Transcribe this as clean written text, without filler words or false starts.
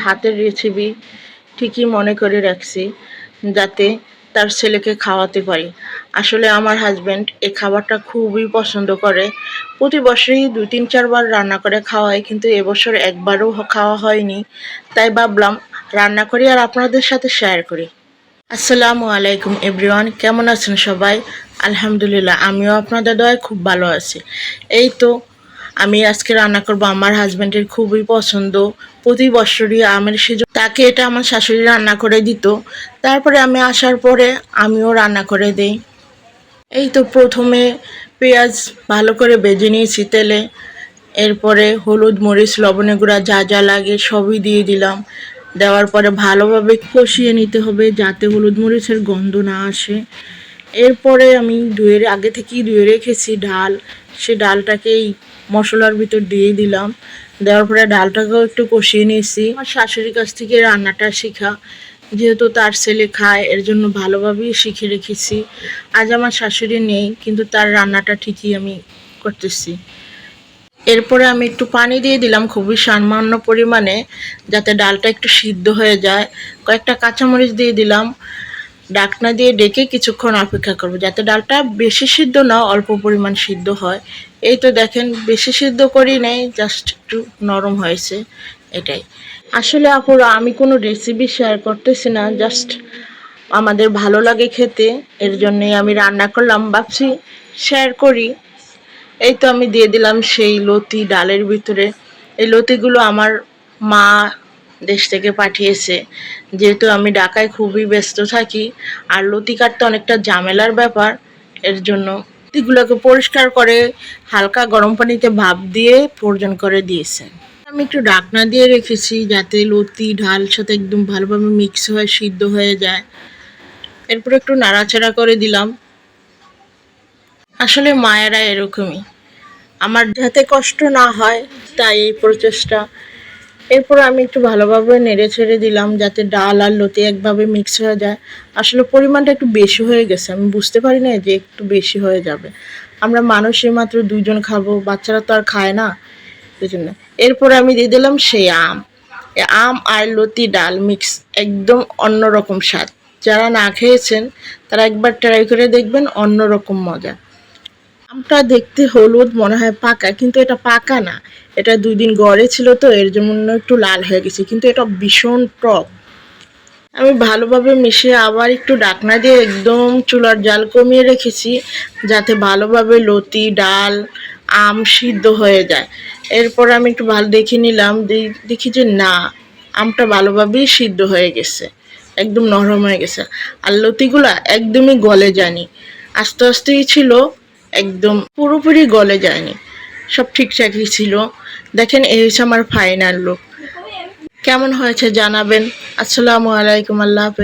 হাতের রেসিপি ঠিকই মনে করে রাখছি যাতে তার ছেলেকে খাওয়াতে পারি। আসলে আমার হাজব্যান্ড এই খাবারটা খুবই পছন্দ করে। প্রতি বছরই ২-৩-৪ বার রান্না করে খাওয়াই, কিন্তু এবছর একবারও খাওয়া হয়নি। তাই ভাবলাম রান্না করি আর আপনাদের সাথে শেয়ার করি। আসসালামু আলাইকুম এভরিওয়ান, কেমন আছেন সবাই? আলহামদুলিল্লাহ, আমিও আপনাদের দয়ায় খুব ভালো আছি। এই তো আমি আজকে রান্না করব আমার হাজব্যান্ডের খুবই পছন্দ, প্রতি বছরই আমের সিজন। তাকে এটা আমার শাশুড়ি রান্না করে দিত, তারপরে আমি আসার পরে আমিও রান্না করে দেই। এই তো প্রথমে পেঁয়াজ ভালো করে ভেজে নিয়েছি তেলে, এরপরে হলুদ মরিচ লবণের গুঁড়া যা যা লাগে সবই দিয়ে দিলাম। দেওয়ার পরে ভালোভাবে কষিয়ে নিতে হবে যাতে হলুদ মরিচের গন্ধ না আসে। এরপরে আমি আগে থেকেই ধুয়ে রেখেছি ডাল, সে ডালটাকে এই মশলার ভিতর দিয়ে দিলাম। দেওয়ার পরে ডালটাকেও একটু কষিয়ে নিয়েছি। আমার শাশুড়ির কাছ থেকে রান্নাটা শেখা, যেহেতু তার ছেলে খায় এর জন্য ভালোভাবেই শিখে রেখেছি। আজ আমার শাশুড়ি নেই, কিন্তু তার রান্নাটা ঠিকই আমি করতেছি। এরপরে আমি একটু পানি দিয়ে দিলাম খুবই সামান্য পরিমাণে, যাতে ডালটা একটু সিদ্ধ হয়ে যায়। কয়েকটা কাঁচামরিচ দিয়ে দিলাম। ঢাকনা দিয়ে ডেকে কিছুক্ষণ অপেক্ষা করব যাতে ডালটা বেশি সিদ্ধ না অল্প পরিমাণ সিদ্ধ হয়। এই তো দেখেন বেশি সিদ্ধ করি নাই, জাস্ট একটু নরম হয়েছে, এটাই। আসলে আপুরা আমি কোনো রেসিপি শেয়ার করতেছি না, জাস্ট আমাদের ভালো লাগে খেতে, এর জন্যই আমি রান্না করলাম, ভাবছি শেয়ার করি। এই তো আমি দিয়ে দিলাম সেই লতি ডালের ভিতরে। এই লতিগুলো আমার মা দেশ থেকে পাঠিয়েছে, যেহেতু আমি ঢাকায় খুবই ব্যস্ত থাকি আর লতি কাটতে অনেকটা ঝামেলার ব্যাপার, এর জন্য লতিগুলোকে পরিষ্কার করে হালকা গরম পানিতে ভাপ দিয়ে পর্জন করে দিয়েছে। আমি একটু ঢাকনা দিয়ে রেখেছি যাতে লতি ডাল সাথে একদম ভালোভাবে মিক্স হয়ে সিদ্ধ হয়ে যায়। এরপর একটু নাড়াচাড়া করে দিলাম। আসলে মায়েরা এরকমই, আমার যাতে কষ্ট না হয় তাই এই প্রচেষ্টা। এরপর আমি একটু ভালোভাবে নেড়ে ছেড়ে দিলাম যাতে ডাল আর লতি একভাবে মিক্স হয়ে যায়। আসলে পরিমাণটা একটু বেশি হয়ে গেছে, আমি বুঝতে পারি না যে একটু বেশি হয়ে যাবে। আমরা মানুষই মাত্র 2 জন খাবো, বাচ্চারা তো আর খায় না, এই জন্য। এরপর আমি দিয়ে দিলাম সেই আম। আম আর লতি ডাল মিক্স, একদম অন্যরকম স্বাদ। যারা না খেয়েছেন তারা একবার ট্রাই করে দেখবেন, অন্যরকম মজা। আমটা দেখতে হলুদ মনে হয় পাকা, কিন্তু এটা পাকা না, এটা 2 দিন গড়ে ছিল তো এর জন্য একটু লাল হয়ে গেছে, কিন্তু এটা ভীষণ টক। আমি ভালোভাবে মিশিয়ে আবার একটু ঢাকনা দিয়ে একদম চুলার জাল কমিয়ে রেখেছি যাতে ভালোভাবে লতি ডাল আম সিদ্ধ হয়ে যায়। এরপর আমি একটু ভালো দেখে নিলাম, দেখি যে না, আমটা ভালোভাবেই সিদ্ধ হয়ে গেছে, একদম নরম হয়ে গেছে। আর লতিগুলা একদমই গলে যায়নি, আস্তে আস্তেই ছিল, একদম পুরোপুরি গলে যায়নি, সব ঠিকঠাকই ছিল। দেখেন এই হচ্ছে আমার ফাইনাল লুক। কেমন হয়েছে জানাবেন। আসসালামু আলাইকুম, আল্লাহ হাফেজ।